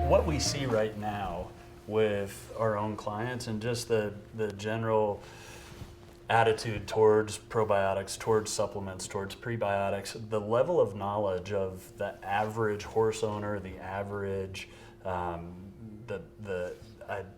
what we see right now with our own clients and just the general attitude towards probiotics, towards supplements, towards prebiotics, the level of knowledge of the average horse owner, the average, I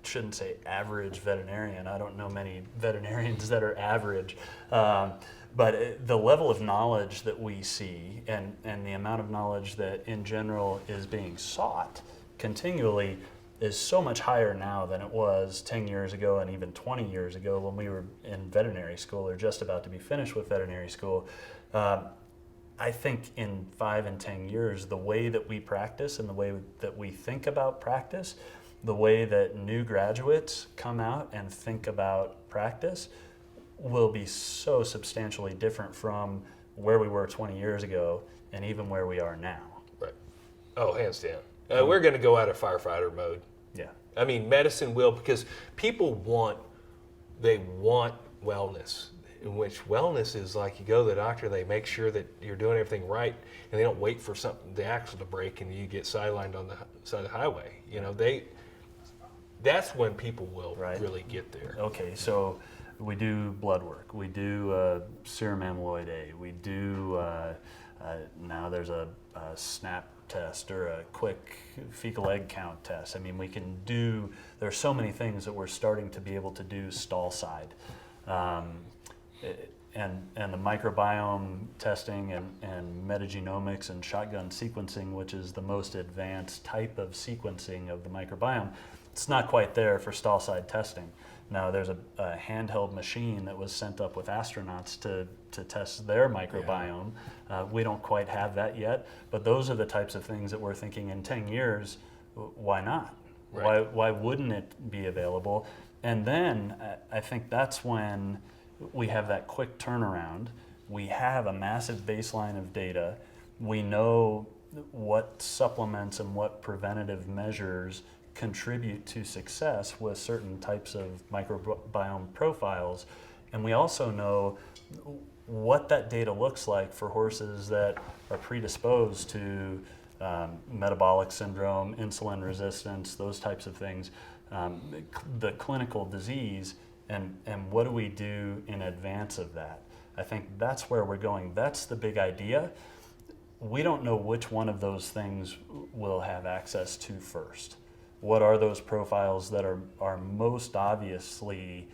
shouldn't say average veterinarian. I don't know many veterinarians that are average. But the level of knowledge that we see and the amount of knowledge that in general is being sought continually is so much higher now than it was 10 years ago and even 20 years ago when we were in veterinary school or just about to be finished with veterinary school. I think in 5 and 10 years, the way that we practice and the way that we think about practice, the way that new graduates come out and think about practice will be so substantially different from where we were 20 years ago and even where we are now. Right. Oh, hands down. We're going to go out of firefighter mode. Yeah. I mean, medicine will, because people want wellness, in which wellness is like you go to the doctor, they make sure that you're doing everything right, and they don't wait for the axle to break and you get sidelined on the side of the highway. You know, that's when people will really get there. Okay, so we do blood work, we do serum amyloid A, we do, now there's a SNAP test or a quick fecal egg count test. I mean, there's so many things that we're starting to be able to do stall side. And the microbiome testing and metagenomics and shotgun sequencing, which is the most advanced type of sequencing of the microbiome, it's not quite there for stall side testing. Now, there's a handheld machine that was sent up with astronauts to test their microbiome. Yeah. We don't quite have that yet, but those are the types of things that we're thinking in 10 years, why not? Right. Why wouldn't it be available? And then I think that's when we have that quick turnaround. We have a massive baseline of data. We know what supplements and what preventative measures contribute to success with certain types of microbiome profiles. And we also know what that data looks like for horses that are predisposed to metabolic syndrome, insulin resistance, those types of things, the clinical disease, and what do we do in advance of that? I think that's where we're going. That's the big idea. We don't know which one of those things we'll have access to first. What are those profiles that are most obviously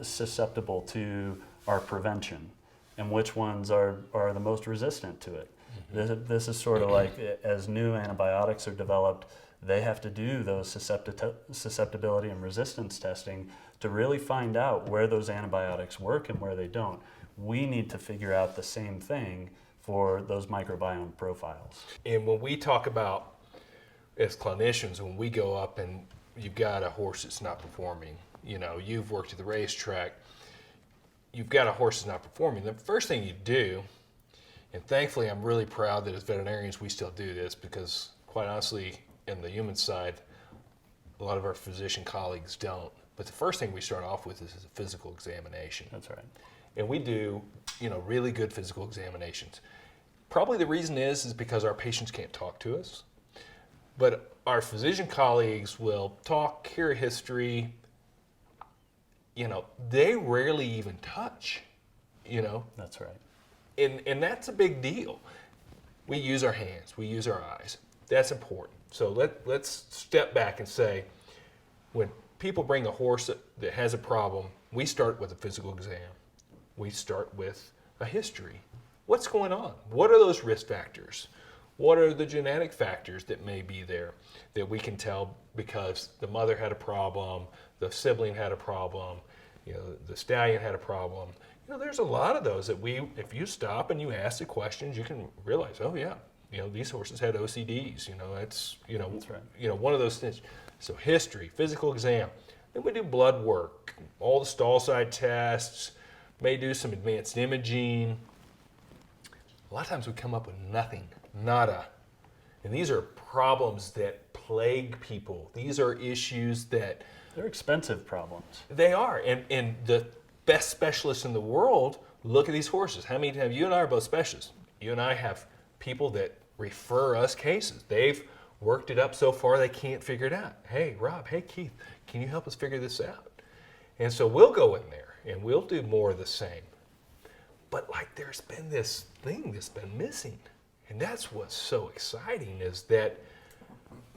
susceptible to our prevention, and which ones are the most resistant to it? Mm-hmm. This is sort of like as new antibiotics are developed, they have to do those susceptibility and resistance testing to really find out where those antibiotics work and where they don't. We need to figure out the same thing for those microbiome profiles. And when we talk about, as clinicians, when we go up and you've got a horse that's not performing, you know, you've worked at the racetrack, you've got a horse that's not performing, the first thing you do, and thankfully I'm really proud that as veterinarians we still do this, because quite honestly, in the human side, a lot of our physician colleagues don't. But the first thing we start off with is a physical examination. That's right. And we do, you know, really good physical examinations. Probably the reason is because our patients can't talk to us. But our physician colleagues will talk, hear a history. You know, they rarely even touch, you know. That's right. And that's a big deal. We use our hands, we use our eyes. That's important. So let's step back and say, when people bring a horse that has a problem, we start with a physical exam. We start with a history. What's going on? What are those risk factors? What are the genetic factors that may be there that we can tell because the mother had a problem, the sibling had a problem, you know, the stallion had a problem. You know, there's a lot of those that if you stop and you ask the questions, you can realize, oh yeah, you know, these horses had OCDs. You know, that's right. You know, one of those things. So history, physical exam. Then we do blood work, all the stall side tests, may do some advanced imaging. A lot of times we come up with nothing. Nada. And these are problems that plague people. These are issues that... They're expensive problems. They are. And the best specialists in the world look at these horses. How many times, you and I are both specialists. You and I have people that refer us cases. They've worked it up so far they can't figure it out. Hey, Rob, hey, Keith, can you help us figure this out? And so we'll go in there and we'll do more of the same. But like there's been this thing that's been missing. And that's what's so exciting is that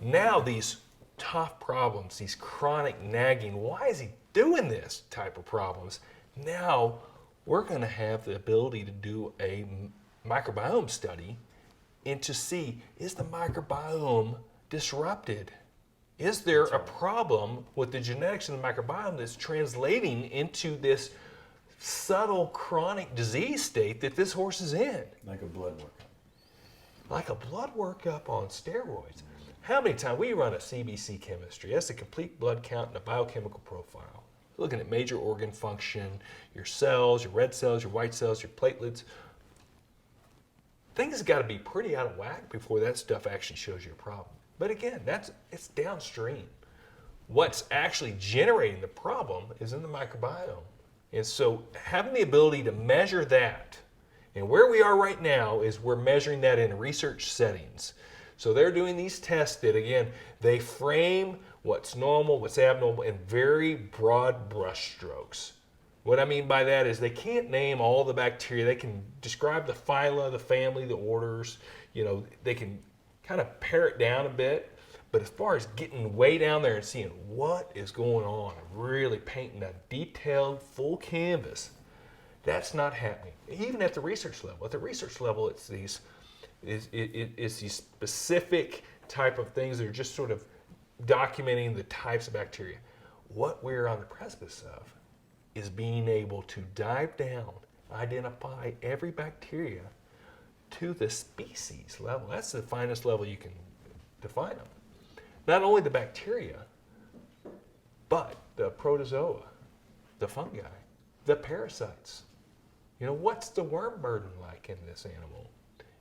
now these tough problems, these chronic nagging, why is he doing this type of problems? Now we're going to have the ability to do a microbiome study and to see, is the microbiome disrupted? Is there a problem with the genetics of the microbiome that's translating into this subtle chronic disease state that this horse is in? Like a blood workup. Like a blood workup on steroids. How many times we run a CBC chemistry? That's a complete blood count and a biochemical profile. Looking at major organ function, your cells, your red cells, your white cells, your platelets. Things got to be pretty out of whack before that stuff actually shows you a problem. But again, it's downstream. What's actually generating the problem is in the microbiome. And so having the ability to measure that, and where we are right now is we're measuring that in research settings. So they're doing these tests that, again, they frame what's normal, what's abnormal in very broad brushstrokes. What I mean by that is they can't name all the bacteria. They can describe the phyla, the family, the orders. They can kind of pare it down a bit. But as far as getting way down there and seeing what is going on, really painting a detailed, full canvas, that's not happening. Even at the research level. At the research level, it's these specific type of things that are just sort of documenting the types of bacteria. What we're on the precipice of is being able to dive down, identify every bacteria to the species level. That's the finest level you can define them. Not only the bacteria, but the protozoa, the fungi, the parasites. What's the worm burden like in this animal?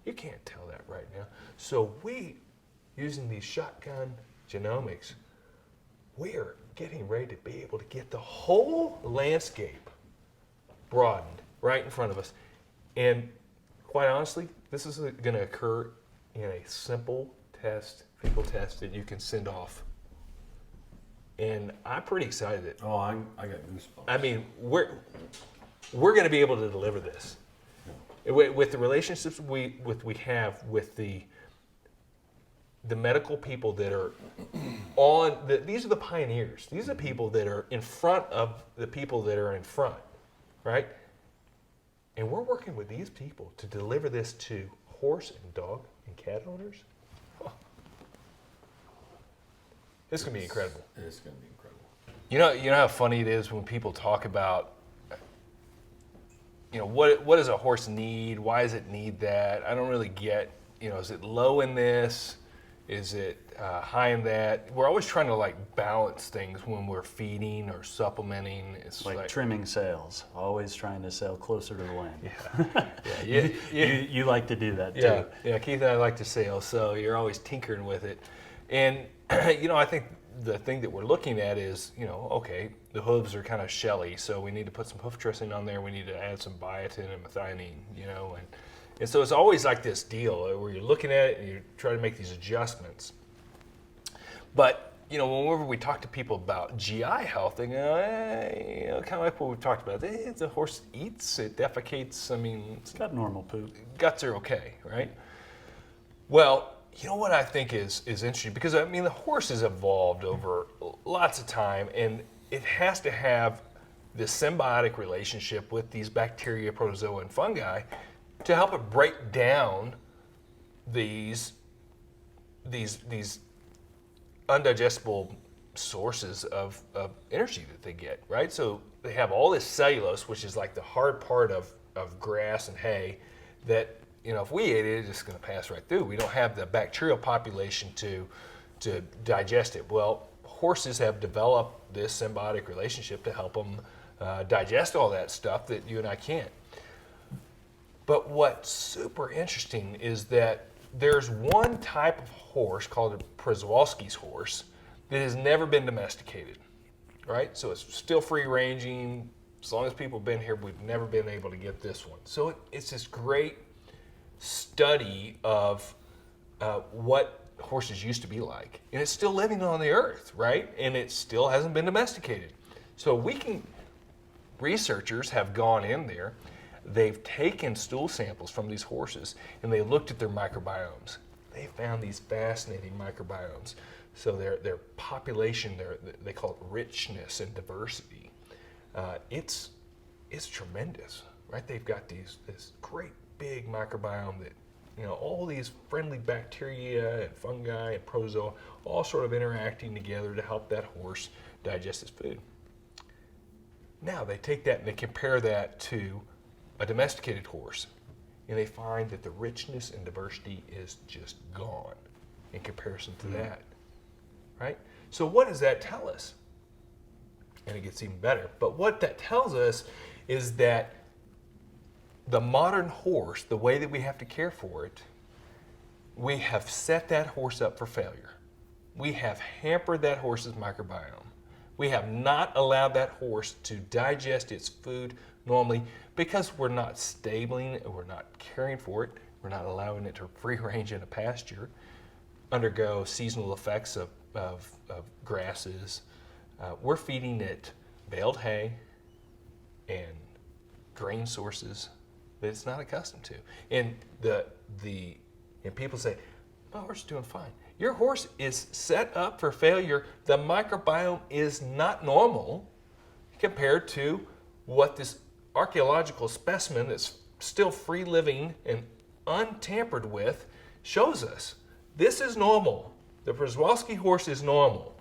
You can't tell that right now. So we, using these shotgun genomics, we're getting ready to be able to get the whole landscape broadened right in front of us. And quite honestly, this is going to occur in a simple test, fecal test that you can send off. And I'm pretty excited that. Oh, I got goosebumps. I mean, we're going to be able to deliver this. With the relationships we have with the medical people that are these are the pioneers. These are the people that are in front of the people that are in front, right? And we're working with these people to deliver this to horse and dog and cat owners. Oh. This is going to be incredible. It's going to be incredible. You know how funny it is when people talk about what does a horse need? Why does it need that? I don't really get, is it low in this? Is it high in that? We're always trying to balance things when we're feeding or supplementing. It's like trimming sails, always trying to sail closer to the land. Yeah. You like to do that too. Yeah. Keith and I like to sail, so you're always tinkering with it. And I think the thing that we're looking at is, okay, the hooves are kind of shelly, so we need to put some hoof dressing on there. We need to add some biotin and methionine, and so it's always like this deal where you're looking at it and you try to make these adjustments. But whenever we talk to people about GI health, they go, kind of like what we've talked about. The horse eats, it defecates. I mean, It's got normal poop. Guts are okay, right? Well, what I think is interesting, because the horse has evolved over lots of time, and it has to have this symbiotic relationship with these bacteria, protozoa, and fungi to help it break down these undigestible sources of energy that they get, right? So they have all this cellulose, which is like the hard part of grass and hay, that if we ate it, it's just going to pass right through. We don't have the bacterial population to digest it. Well, horses have developed this symbiotic relationship to help them digest all that stuff that you and I can't. But what's super interesting is that there's one type of horse called a Przewalski's horse that has never been domesticated, right? So it's still free ranging. As long as people have been here, we've never been able to get this one. So it's this great study of what horses used to be like. And it's still living on the earth, right? And it still hasn't been domesticated. So researchers have gone in there, they've taken stool samples from these horses, and they looked at their microbiomes. They found these fascinating microbiomes. So their population, they call it richness and diversity. It's tremendous, right? They've got this great big microbiome that, all these friendly bacteria and fungi and protozoa all sort of interacting together to help that horse digest its food. Now they take that and they compare that to a domesticated horse, and they find that the richness and diversity is just gone in comparison to that, right? So what does that tell us? And it gets even better. But what that tells us is that the modern horse, the way that we have to care for it, we have set that horse up for failure. We have hampered that horse's microbiome. We have not allowed that horse to digest its food normally because we're not stabling it, we're not caring for it, we're not allowing it to free range in a pasture, undergo seasonal effects of grasses. We're feeding it baled hay and grain sources that it's not accustomed to. And and people say, my horse is doing fine. Your horse is set up for failure. The microbiome is not normal compared to what this archaeological specimen that's still free living and untampered with shows us. This is normal. The Przewalski horse is normal.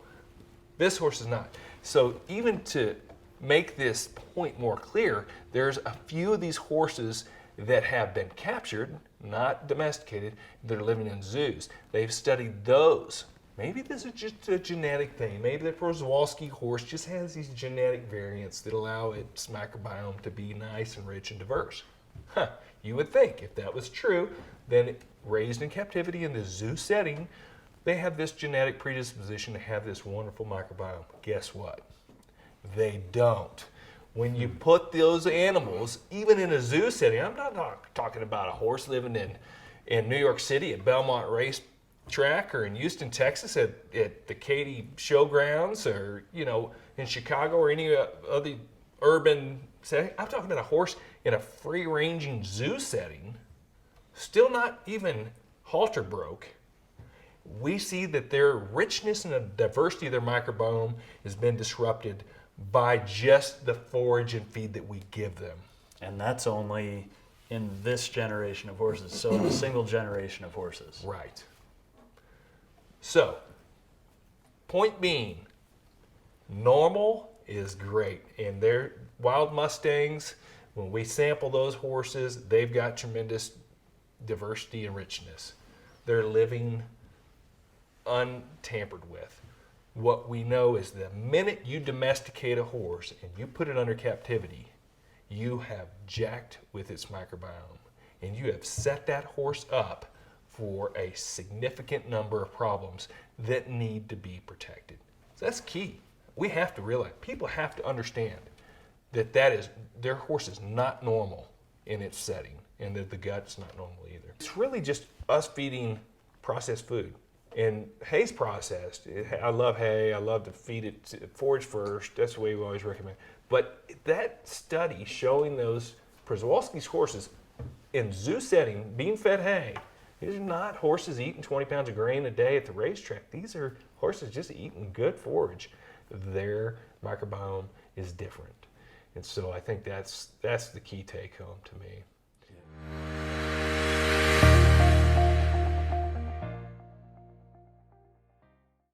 This horse is not. So even to make this point more clear, there's a few of these horses that have been captured, not domesticated, that are living in zoos. They've studied those. Maybe this is just a genetic thing. Maybe the Przewalski horse just has these genetic variants that allow its microbiome to be nice and rich and diverse. You would think if that was true, then raised in captivity in the zoo setting, they have this genetic predisposition to have this wonderful microbiome. Guess what? They don't. When you put those animals, even in a zoo setting, I'm not talking about a horse living in New York City at Belmont Racetrack or in Houston, Texas at the Katy Showgrounds or, in Chicago or any other urban setting. I'm talking about a horse in a free-ranging zoo setting, still not even halter broke. We see that their richness and the diversity of their microbiome has been disrupted by just the forage and feed that we give them. And that's only in this generation of horses, so in a single generation of horses. Right. So, point being, normal is great. And their wild Mustangs, when we sample those horses, they've got tremendous diversity and richness. They're living untampered with. What we know is the minute you domesticate a horse and you put it under captivity, you have jacked with its microbiome and you have set that horse up for a significant number of problems that need to be protected. So that's key. We have to realize, people have to understand that their horse is not normal in its setting and that the gut's not normal either. It's really just us feeding processed food. And hay's processed. I love hay. I love to feed it forage first. That's the way we always recommend. But that study showing those Przewalski's horses in zoo setting being fed hay, these are not horses eating 20 pounds of grain a day at the racetrack. These are horses just eating good forage. Their microbiome is different. And so I think that's the key take home to me.